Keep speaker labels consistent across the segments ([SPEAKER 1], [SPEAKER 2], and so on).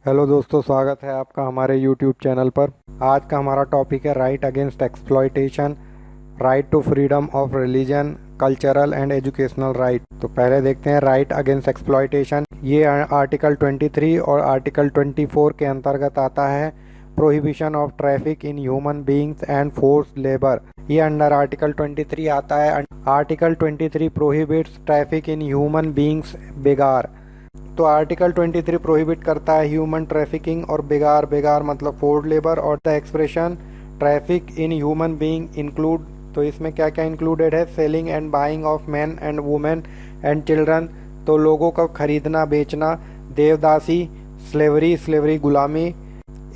[SPEAKER 1] Hello दोस्तों, स्वागत है आपका हमारे यूट्यूब चैनल पर। आज का हमारा टॉपिक है right against exploitation, right to freedom of religion, cultural and educational right. तो पहले देखते हैं राइट अगेंस्ट एक्सप्लॉइटेशन। ये आर्टिकल 23 और आर्टिकल 24 के अंतर्गत आता है। Prohibition of traffic in human beings and force labour, ये अंडर आर्टिकल 23 आता है। Article 23 prohibits traffic in human beings begar. तो आर्टिकल 23 प्रोहिबिट करता है ह्यूमन ट्रैफिकिंग और बेगार मतलब फोर्ड लेबर। और the expression traffic in human being include, तो इसमें क्या क्या इंक्लूडेड है? Selling and buying of man and women and children, तो लोगों का खरीदना बेचना, देवदासी स्लेवरी गुलामी,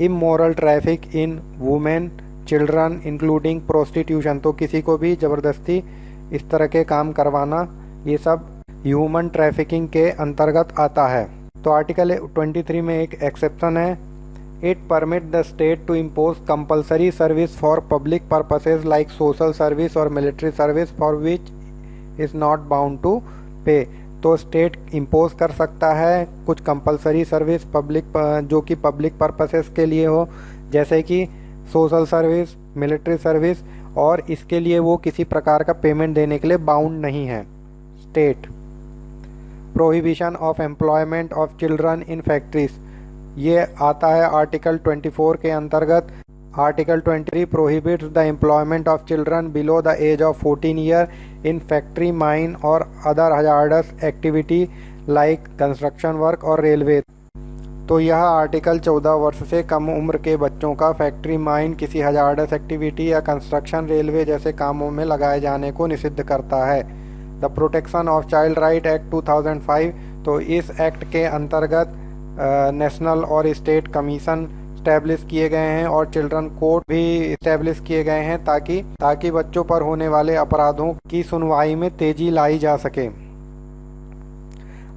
[SPEAKER 1] immoral traffic in women children including prostitution, तो किसी को भी ज़बरदस्ती इस तरह के काम करवाना, ये सब ह्यूमन ट्रैफिकिंग के अंतर्गत आता है। तो आर्टिकल 23 में एक एक्सेप्शन है। It permit the state to impose compulsory service for public purposes like social service और military service for which is not bound to pay. तो स्टेट इम्पोज कर सकता है कुछ कंपल्सरी सर्विस पब्लिक, जो कि पब्लिक पर्पसेस के लिए हो, जैसे कि सोशल सर्विस, मिलिट्री सर्विस, और इसके लिए वो किसी प्रकार का पेमेंट देने के लिए बाउंड नहीं है state. Prohibition of employment of children in factories, ये आता है आर्टिकल 24 के अंतर्गत। Article 23 prohibits the employment of children below the age of 14 year in factory, mine और other hazardous activity like construction work और रेलवे। तो यह आर्टिकल 14 वर्ष से कम उम्र के बच्चों का फैक्ट्री, माइन, किसी हजार्डस एक्टिविटी या कंस्ट्रक्शन, रेलवे जैसे कामों में लगाए जाने को निषिद्ध करता है। The protection of child right act 2005, तो इस एक्ट के अंतर्गत नेशनल और स्टेट कमीशन स्टैब्लिश किए गए हैं और चिल्ड्रन कोर्ट भी स्टैब्लिश किए गए हैं ताकि बच्चों पर होने वाले अपराधों की सुनवाई में तेजी लाई जा सके।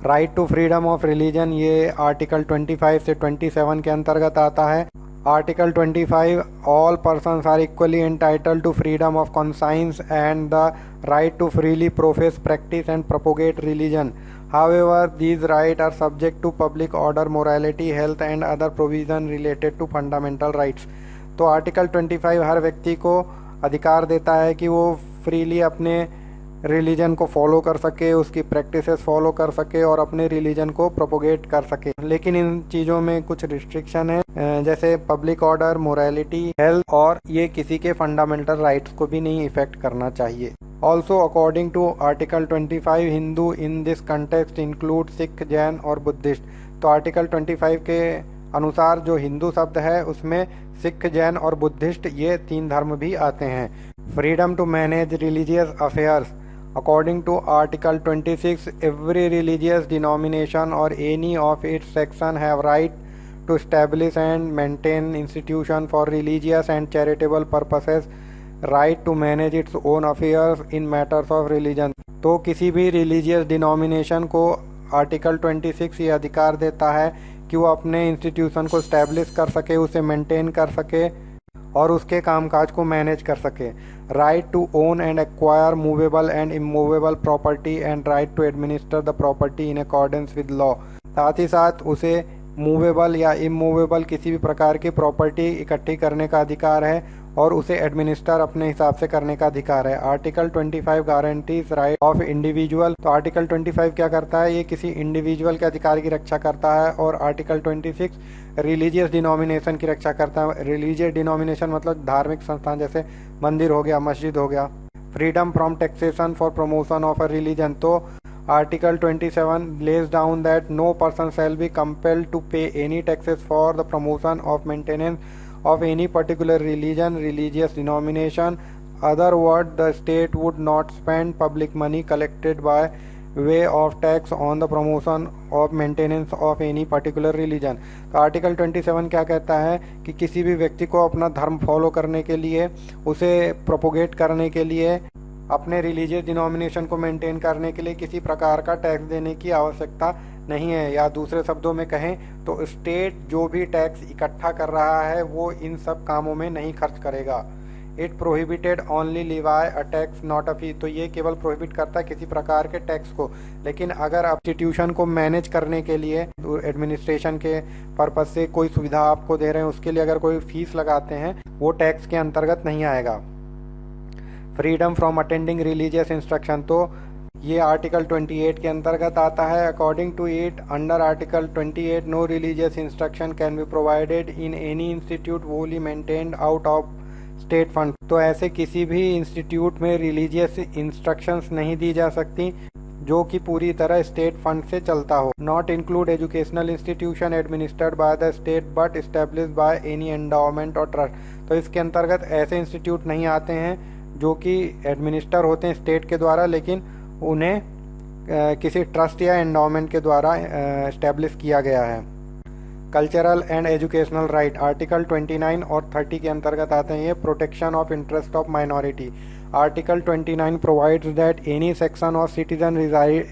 [SPEAKER 1] Right to freedom of religion, ये आर्टिकल 25 से 27 के अंतर्गत आता है। Article 25, all persons are equally entitled to freedom of conscience and the right to freely profess, practice and propagate religion. However, these rights are subject to public order, morality, health and other provision related to fundamental rights. तो article 25 हर व्यक्ति को अधिकार देता है कि वो freely अपने religion को फॉलो कर सके, उसकी प्रैक्टिसेस फॉलो कर सके और अपने रिलीजन को प्रोपोगेट कर सके। लेकिन इन चीज़ों में कुछ रिस्ट्रिक्शन है, जैसे पब्लिक ऑर्डर, मोरालिटी, हेल्थ, और ये किसी के फंडामेंटल राइट्स को भी नहीं इफेक्ट करना चाहिए। Also according to article 25, Hindu in this context include Sikh, Jain और बुद्धिस्ट। तो आर्टिकल 25 के अनुसार जो हिंदू शब्द है उसमें सिख, जैन और बुद्धिस्ट, ये 3 धर्म भी आते हैं। Freedom to manage religious affairs, according to article 26, every religious denomination or any of its section have right to establish and maintain institution for religious and charitable purposes, right to manage its own affairs in matters of religion। तो किसी भी religious denomination को article 26 ये अधिकार देता है कि वो अपने इंस्टीट्यूशन को स्टैब्लिश कर सके, उसे मेंटेन कर सके और उसके कामकाज को मैनेज कर सके। Right to own and acquire movable and immovable property and right to administer the property in accordance with law, साथ ही साथ उसे मूवेबल या इमूवेबल किसी भी प्रकार की प्रॉपर्टी इकट्ठी करने का अधिकार है और उसे एडमिनिस्टर अपने हिसाब से करने का अधिकार है। Article 25 guarantees right of individual, तो आर्टिकल 25 क्या करता है? ये किसी इंडिविजुअल के अधिकार की रक्षा करता है। और आर्टिकल 26 रिलीजियस डिनोमिनेशन की रक्षा करता है। रिलीजियस डिनोमिनेशन मतलब धार्मिक संस्थान, जैसे मंदिर हो गया, मस्जिद हो गया। Freedom from taxation for promotion of a religion, तो article 27 lays down that no person shall be compelled to pay any taxes for the promotion of maintenance of any particular religion, religious denomination. Other word, the state would not spend public money collected by way of tax on the promotion of maintenance of any particular religion। तो article 27 क्या कहता है कि किसी भी व्यक्ति को अपना धर्म फॉलो करने के लिए, उसे प्रोपोगेट करने के लिए, अपने रिलीजियस डिनोमिनेशन को मेंटेन करने के लिए किसी प्रकार का टैक्स देने की आवश्यकता नहीं है। या दूसरे शब्दों में कहें तो स्टेट जो भी टैक्स इकट्ठा कर रहा है वो इन सब कामों में नहीं खर्च करेगा। It prohibited only levy a tax not a fee. तो ये केवल प्रोहिबिट करता है किसी प्रकार के टैक्स को, लेकिन अगर आप इंस्टीट्यूशन को मैनेज करने के लिए एडमिनिस्ट्रेशन के पर्पज से कोई सुविधा आपको दे रहे हैं, उसके लिए अगर कोई फीस लगाते हैं, वो टैक्स के अंतर्गत नहीं आएगा। Freedom from attending religious instruction, तो ये आर्टिकल 28 के अंतर्गत आता है। According to it, under article 28 no religious instruction can be provided in any institute wholly maintained out of state fund. तो ऐसे किसी भी इंस्टीट्यूट में रिलीजियस इंस्ट्रक्शंस नहीं दी जा सकती जो कि पूरी तरह स्टेट फंड से चलता हो। Not include educational institution administered by the state but established by any endowment और ट्रस्ट। तो इसके अंतर्गत ऐसे इंस्टीट्यूट नहीं आते हैं जो कि एडमिनिस्टर होते हैं स्टेट के द्वारा, लेकिन उन्हें किसी ट्रस्ट या एंडाउमेंट के द्वारा एस्टेब्लिश किया गया है। Cultural and educational right, article 29 और 30 के अंतर्गत आते हैं ये। Protection of interest of minority, article 29 provides that any section of citizen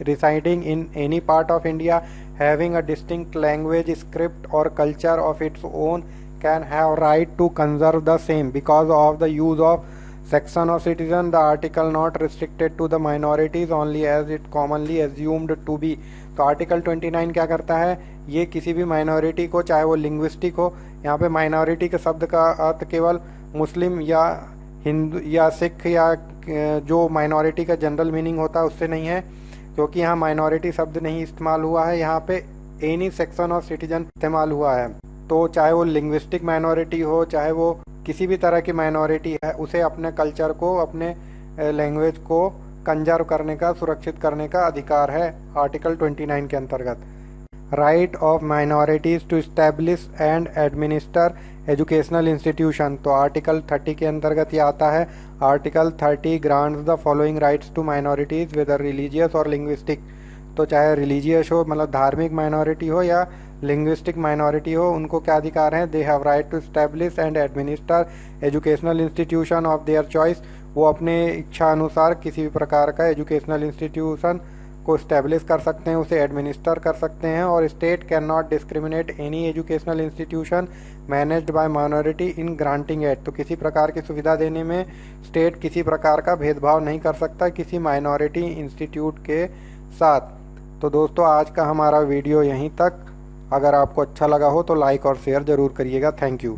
[SPEAKER 1] residing in any part of India having a distinct language, script और culture of its own can have right to conserve the same because of the use of section of citizen, the article not restricted to the minorities only as it commonly assumed to be। तो article 29 क्या करता है, ये किसी भी minority को, चाहे वो लिंग्विस्टिक हो, यहाँ पे माइनॉरिटी के शब्द का अर्थ केवल मुस्लिम या हिंदू या सिख या जो माइनॉरिटी का जनरल मीनिंग होता है उससे नहीं है, क्योंकि यहाँ माइनॉरिटी शब्द नहीं इस्तेमाल हुआ है, यहाँ पे एनी सेक्शन ऑफ सिटीजन इस्तेमाल हुआ है। तो चाहे वो लिंग्विस्टिक माइनॉरिटी हो, चाहे वो किसी भी तरह की माइनॉरिटी है, उसे अपने कल्चर को, अपने लैंग्वेज को कंजर्व करने का, सुरक्षित करने का अधिकार है आर्टिकल 29 के अंतर्गत। Right of minorities to establish and administer educational institution, तो आर्टिकल 30 के अंतर्गत ये आता है। Article 30 grants the following rights to minorities whether religious और लिंग्विस्टिक। तो चाहे रिलीजियस हो, मतलब धार्मिक माइनॉरिटी हो, या लिंग्विस्टिक माइनॉरिटी हो, उनको क्या अधिकार हैं, they have right to establish and administer educational institution of their choice. वो अपने इच्छा अनुसार किसी भी प्रकार का एजुकेशनल इंस्टीट्यूशन को इस्टेब्लिश कर सकते हैं, उसे एडमिनिस्टर कर सकते हैं। और state can not discriminate any educational institution managed by minority in granting aid. तो किसी प्रकार की सुविधा देने में स्टेट किसी प्रकार का भेदभाव नहीं कर सकता किसी माइनॉरिटी इंस्टीट्यूट के साथ। तो दोस्तों, आज का हमारा वीडियो यहीं तक। अगर आपको अच्छा लगा हो तो लाइक और शेयर ज़रूर करिएगा। Thank you.